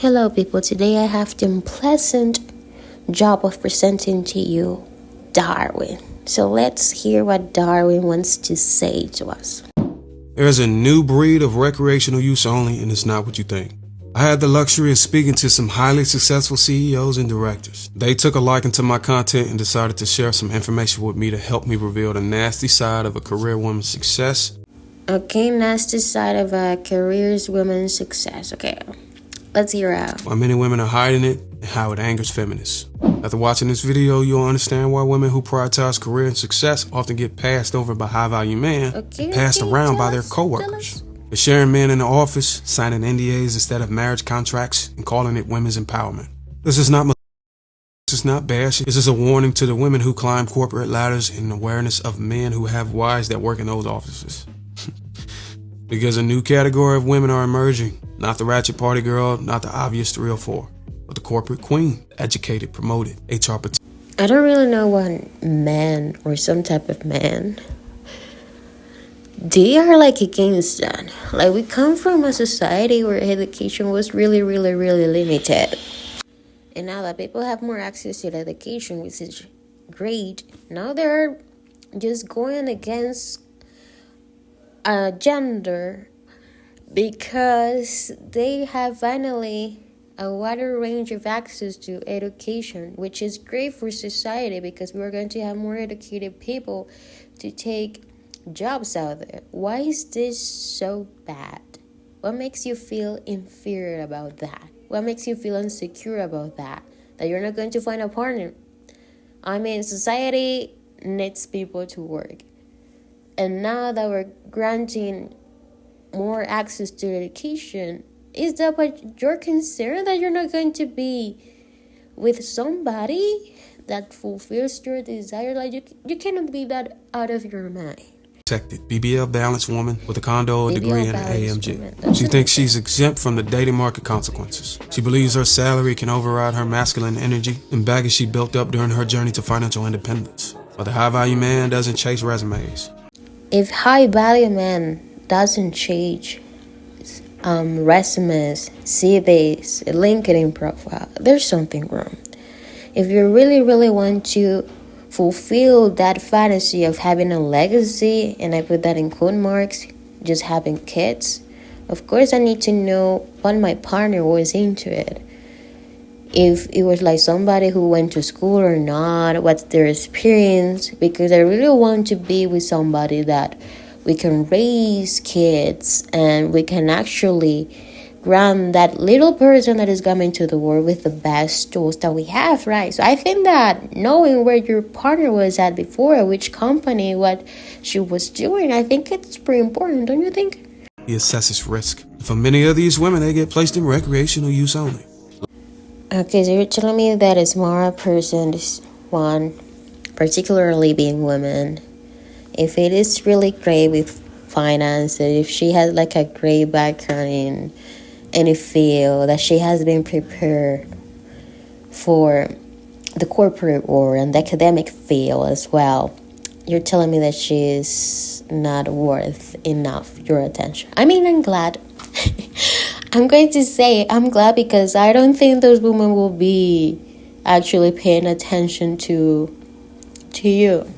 Hello people, today I have the unpleasant job of presenting to you Darwin. So let's hear what Darwin wants to say to us. There's a new breed of recreational use only, and it's not what you think. I had the luxury of speaking to some highly successful CEOs and directors. They took a liking to my content and decided to share some information with me to help me reveal the nasty side of a career woman's success. Okay, nasty side of a career woman's success. Okay, let's hear out. Why many women are hiding it and how it angers feminists. After watching this video, you'll understand why women who prioritize career and success often get passed over by high-value men and passed around by their coworkers. They're sharing men in the office, signing NDAs instead of marriage contracts, and calling it women's empowerment. This is not bashing. This is a warning to the women who climb corporate ladders and awareness of men who have wives that work in those offices. Because a new category of women are emerging. Not the ratchet party girl, not the obvious 3 or 4, but the corporate queen, educated, promoted, HR. I don't really know what man or some type of man. They are like against that. Like, we come from a society where education was really limited. And now that people have more access to education, which is great, now they're just going against gender because they have finally a wider range of access to education, which is great for society because we're going to have more educated people to take jobs out there. Why is this so bad? What makes you feel inferior about that? What makes you feel insecure about that? That you're not going to find a partner? I mean, society needs people to work. And now that we're granting more access to education, is that what you're concerned, that you're not going to be with somebody that fulfills your desire? Like, you cannot be that out of your mind. Protected, BBL balanced woman with a condo, a degree, and an AMG. She thinks she's exempt from the dating market consequences. She believes her salary can override her masculine energy and baggage she built up during her journey to financial independence. But the high-value man doesn't chase resumes. If high-value man doesn't change resumes, CVs, LinkedIn profile, there's something wrong. If you really want to fulfill that fantasy of having a legacy, and I put that in quote marks, just having kids, of course I need to know what my partner was into it. If it was like somebody who went to school or not, what's their experience, because I really want to be with somebody that we can raise kids and we can actually grant that little person that is coming to the world with the best tools that we have, right? So I think that knowing where your partner was at before, which company, what she was doing, I think it's pretty important, don't you think? He assesses risk. For many of these women, they get placed in recreational use only. Okay, so you're telling me that a smart person, this one, particularly being women, if it is really great with finance, if she has like a great background in any field, that she has been prepared for the corporate world and the academic field as well, you're telling me that she's not worth enough your attention. I mean, I'm glad. I'm going to say I'm glad because I don't think those women will be actually paying attention to you.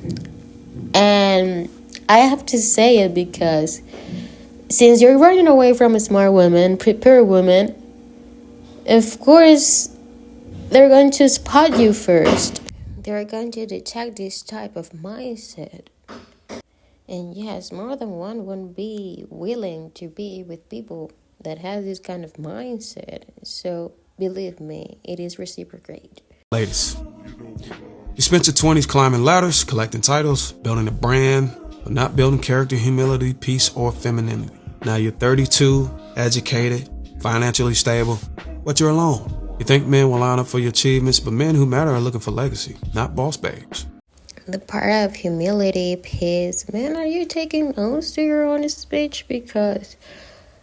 And I have to say it because since you're running away from a smart woman, prepared woman, of course, they're going to spot you first. They're going to detect this type of mindset. And yes, more than one won't be willing to be with people that have this kind of mindset. So believe me, it is reciprocated. Ladies, you spent your 20s climbing ladders, collecting titles, building a brand, but not building character, humility, peace, or femininity. Now you're 32, educated, financially stable, but you're alone. You think men will line up for your achievements, but men who matter are looking for legacy, not boss babes. The part of humility, peace, man, are you taking notes to your own speech? Because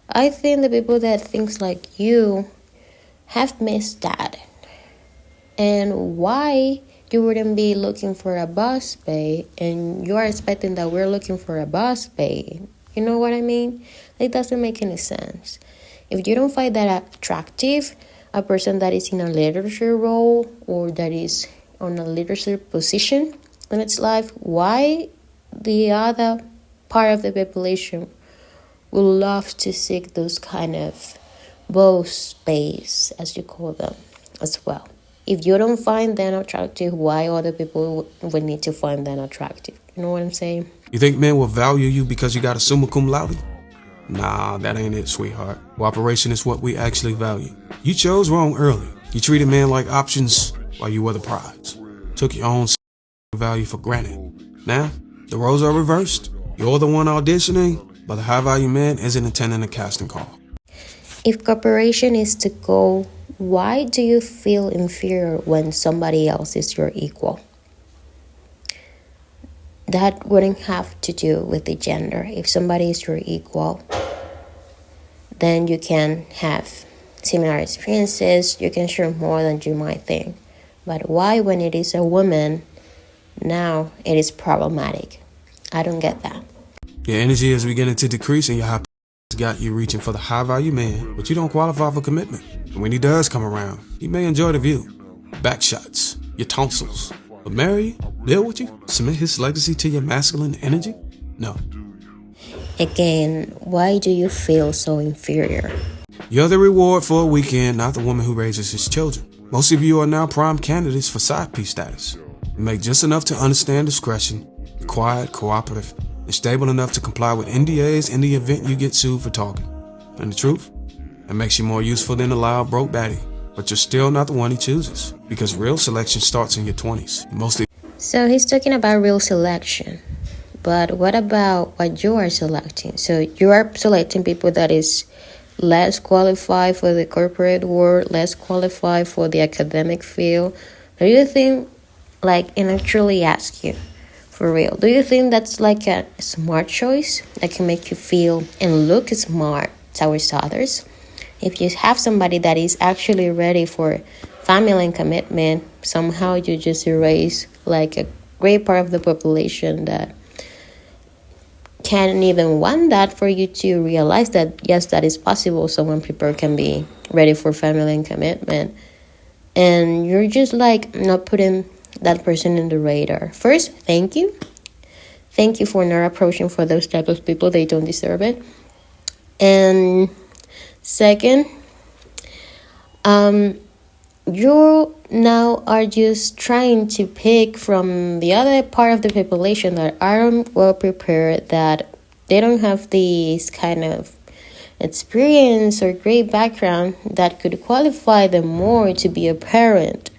I think the people that think like you have missed that. And why you wouldn't be looking for a boss babe and you're expecting that we're looking for a boss babe? You know what I mean? It doesn't make any sense. If you don't find that attractive, a person that is in a leadership role or that is on a leadership position in its life, why the other part of the population would love to seek those kind of both space, as you call them, as well. If you don't find them attractive, why other people would need to find them attractive? You know what I'm saying? You think men will value you because you got a summa cum laude? Nah, that ain't it, sweetheart. Cooperation is what we actually value. You chose wrong early. You treated men like options while you were the prize. Took your own value for granted. Now, the roles are reversed. You're the one auditioning, but the high-value man isn't attending a casting call. If cooperation is the goal, why do you feel inferior when somebody else is your equal? That wouldn't have to do with the gender. If somebody is your equal, then you can have similar experiences. You can share more than you might think. But why, when it is a woman, now it is problematic? I don't get that. Your energy is beginning to decrease and your high got you reaching for the high-value man, but you don't qualify for commitment. And when he does come around, he may enjoy the view, back shots, your tonsils. But marry you, deal with you, submit his legacy to your masculine energy? No. Again, why do you feel so inferior? You're the reward for a weekend, not the woman who raises his children. Most of you are now prime candidates for side piece status. You make just enough to understand discretion, be quiet, cooperative, and stable enough to comply with NDAs in the event you get sued for talking. And the truth? It makes you more useful than a loud broke baddie. But you're still not the one he chooses, because real selection starts in your 20s. So he's talking about real selection. But what about what you are selecting? So you are selecting people that is less qualified for the corporate world, less qualified for the academic field. Do you think, and I truly ask you, for real, do you think that's like a smart choice that can make you feel and look smart towards others? If you have somebody that is actually ready for family and commitment, somehow you just erase like a great part of the population that can't even want that, for you to realize that, yes, that is possible. Someone prepared can be ready for family and commitment. And you're just not putting that person in the radar. First, thank you. Thank you for not approaching for those type of people. They don't deserve it. And second, you now are just trying to pick from the other part of the population that aren't well prepared, that they don't have this kind of experience or great background that could qualify them more to be a parent,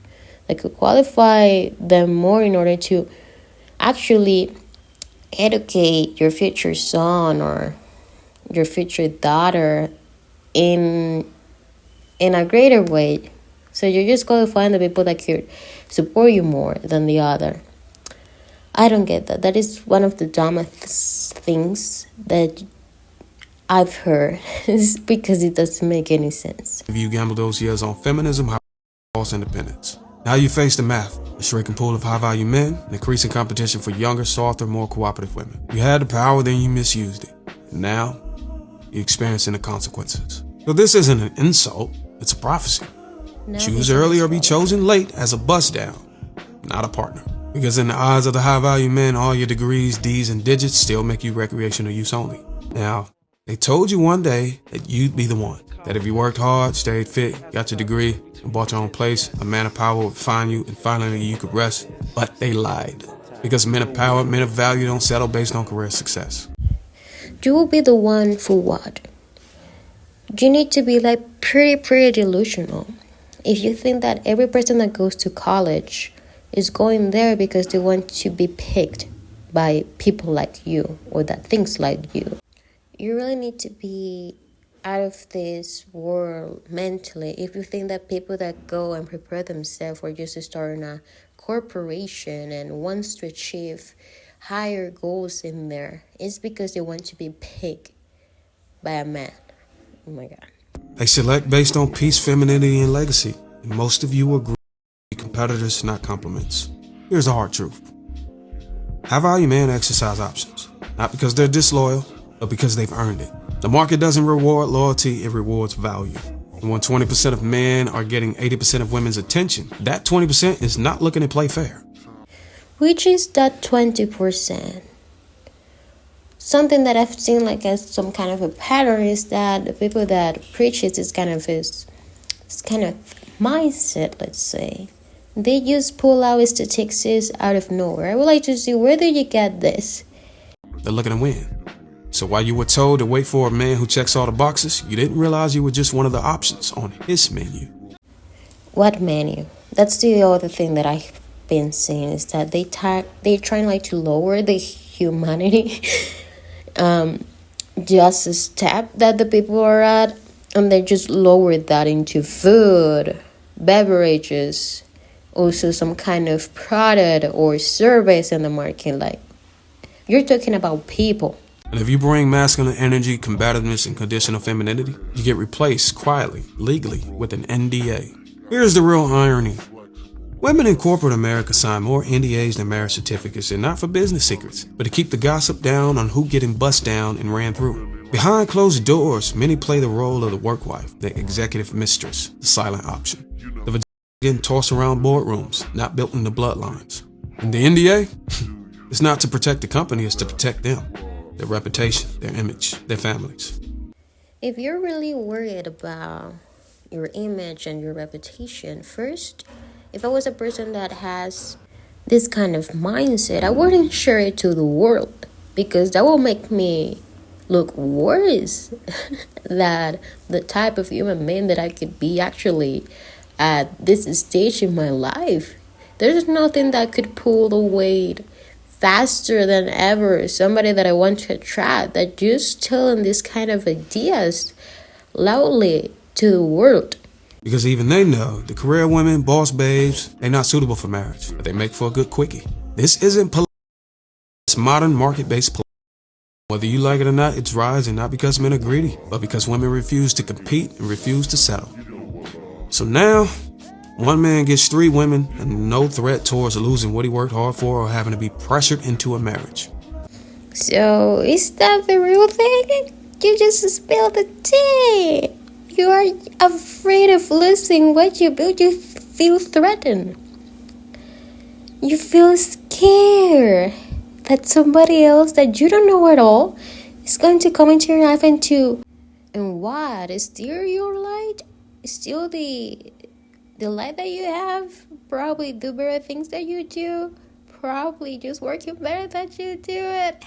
that could qualify them more in order to actually educate your future son or your future daughter in a greater way. So you're just going to find the people that could support you more than the other. I don't get that. That is one of the dumbest things that I've heard, because it doesn't make any sense. If you gamble those years on feminism, false independence. Now you face the math, a shrinking pool of high-value men, and increasing competition for younger, softer, more cooperative women. You had the power, then you misused it. And now, you're experiencing the consequences. So this isn't an insult, it's a prophecy. Choose early or be chosen late as a bust down, not a partner. Because in the eyes of the high-value men, all your degrees, D's, and digits still make you recreational use only. Now, they told you one day that you'd be the one. That if you worked hard, stayed fit, got your degree, and bought your own place, a man of power would find you, and finally you could rest. But they lied. Because men of power, men of value don't settle based on career success. You will be the one for what? You need to be pretty delusional. If you think that every person that goes to college is going there because they want to be picked by people like you or that thinks like you, you really need to be out of this world mentally. If you think that people that go and prepare themselves for just to start in a corporation and wants to achieve higher goals in there, it's because they want to be picked by a man. Oh my God. They select based on peace, femininity, and legacy. And most of you are competitors, not compliments. Here's the hard truth. High-value men exercise options, not because they're disloyal, but because they've earned it. The market doesn't reward loyalty, it rewards value. And when 20% of men are getting 80% of women's attention, that 20% is not looking to play fair. Which is that 20%? Something that I've seen like as some kind of a pattern is that the people that preaches this kind of mindset, let's say, they just pull out statistics out of nowhere. I would like to see, where did you get this? They're looking to win. So while you were told to wait for a man who checks all the boxes, you didn't realize you were just one of the options on his menu. What menu? That's the other thing that I've been seeing, is that they're trying like to lower the humanity just a step that the people are at, and they just lowered that into food, beverages, also some kind of product or service in the market. Like, you're talking about people. And if you bring masculine energy, combativeness, and conditional femininity, you get replaced quietly, legally, with an NDA. Here's the real irony. Women in corporate America sign more NDAs than marriage certificates, and not for business secrets, but to keep the gossip down on who getting bust down and ran through. Behind closed doors, many play the role of the work wife, the executive mistress, the silent option. The vagina getting tossed around boardrooms, not built in the bloodlines. And the NDA? It's not to protect the company, it's to protect them. Their reputation, their image, their families. If you're really worried about your image and your reputation, first, if I was a person that has this kind of mindset, I wouldn't share it to the world, because that will make me look worse than the type of human being that I could be actually at this stage in my life. There's nothing that could pull the weight faster than ever. Somebody that I want to attract, that just telling this kind of ideas loudly to the world. Because even they know the career women, boss babes, they're not suitable for marriage, but they make for a good quickie. This isn't political. It's modern market-based politics. Whether you like it or not, it's rising, not because men are greedy, but because women refuse to compete and refuse to settle. So now, one man gets 3 women and no threat towards losing what he worked hard for or having to be pressured into a marriage. So, is that the real thing? You just spilled the tea. You are afraid of losing what you built. You feel threatened. You feel scared that somebody else that you don't know at all is going to come into your life and what? Steal your light? Steal the light that you have? Probably do better things that you do. Probably just working better that you do it.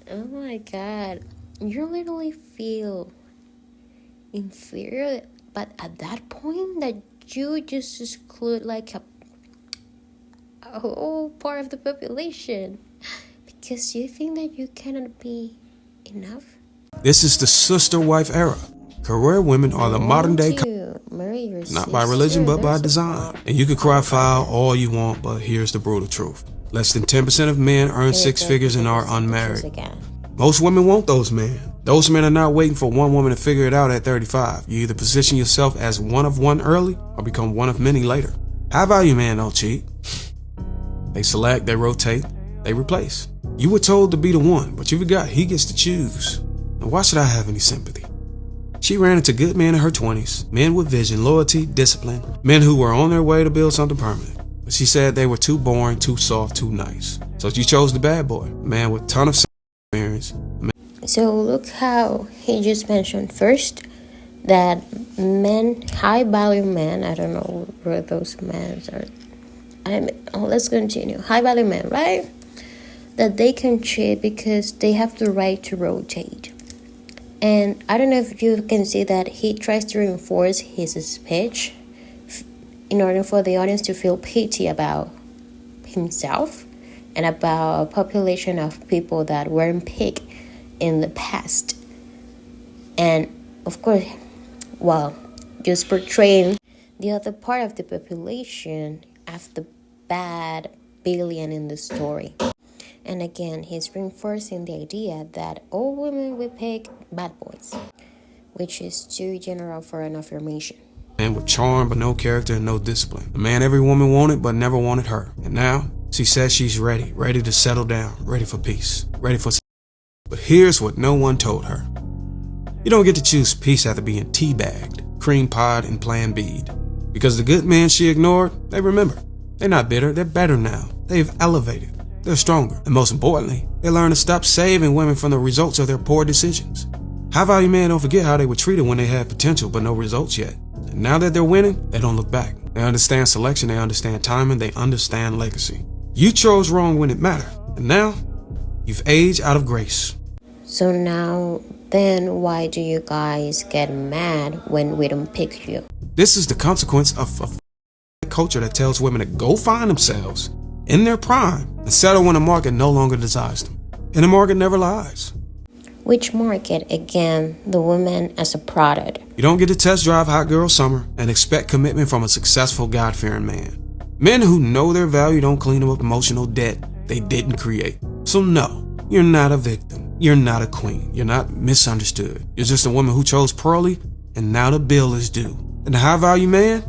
Oh my God. You literally feel inferior, but at that point that you just exclude like a whole part of the population because you think that you cannot be enough. This is the sister wife era. Career women are the modern day not by religion but by design. And you can cry foul all you want, but here's the brutal truth. Less than 10% of men earn 6 figures and are unmarried. Most women want those men. Those men are not waiting for one woman to figure it out at 35. You either position yourself as one of one early or become one of many later. High value men don't cheat. They select, they rotate, they replace. You were told to be the one, but you forgot he gets to choose. And why should I have any sympathy? She ran into good men in her 20s, men with vision, loyalty, discipline, men who were on their way to build something permanent. But she said they were too boring, too soft, too nice. So she chose the bad boy, a man with a ton of experience. So look how he just mentioned first that men, high value men, I don't know where those men are. Let's continue. High value men, right? That they can cheat because they have the right to rotate. And I don't know if you can see that he tries to reinforce his speech in order for the audience to feel pity about himself and about a population of people that weren't picked in the past. And of course, just portraying the other part of the population as the bad billion in the story. And again, he's reinforcing the idea that all women will pick bad boys, which is too general for an affirmation. Man with charm but no character and no discipline. The man every woman wanted but never wanted her. And now, she says she's ready to settle down, ready for peace, ready for... But here's what no one told her. You don't get to choose peace after being teabagged, cream pied, and plan B'd. Because the good men she ignored, they remember. They're not bitter, they're better now. They've elevated. They're stronger. And most importantly, they learn to stop saving women from the results of their poor decisions. High-value men don't forget how they were treated when they had potential but no results yet. And now that they're winning, they don't look back. They understand selection, they understand timing, they understand legacy. You chose wrong when it mattered, and now you've aged out of grace. So now, then why do you guys get mad when we don't pick you? This is the consequence of a culture that tells women to go find themselves in their prime and settle when the market no longer desires them. And the market never lies. Which market? Again, the woman as a product. You don't get to test drive Hot Girl Summer and expect commitment from a successful, God-fearing man. Men who know their value don't clean up emotional debt they didn't create. So no, you're not a victim. You're not a queen. You're not misunderstood. You're just a woman who chose poorly, and now the bill is due. And the high-value man,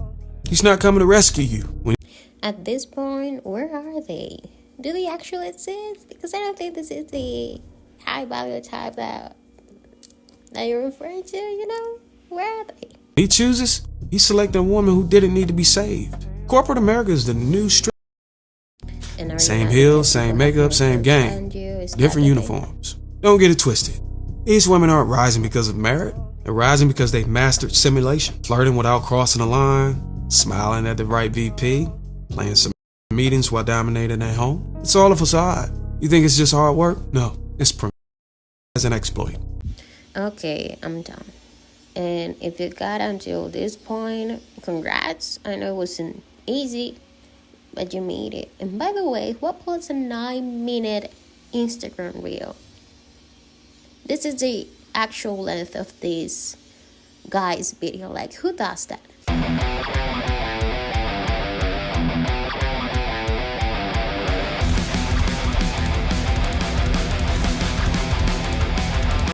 he's not coming to rescue you. At this point, where are they? Do they actually exist? Because I don't think this is the high-value type that you're referring to, you know? Where are they? He chooses, he's selecting a woman who didn't need to be saved. Corporate America is the new strip. Same heels, same makeup, same game. Different uniforms. Don't get it twisted. These women aren't rising because of merit. They're rising because they've mastered simulation. Flirting without crossing the line, smiling at the right VP, playing some meetings while dominating at home. It's all a facade. You think it's just hard work? No, it's as an exploit. Okay, I'm done. And if you got until this point, congrats. I know it wasn't easy, but you made it. And by the way, what was a 9-minute Instagram reel? This is the actual length of this guy's video. Like, who does that?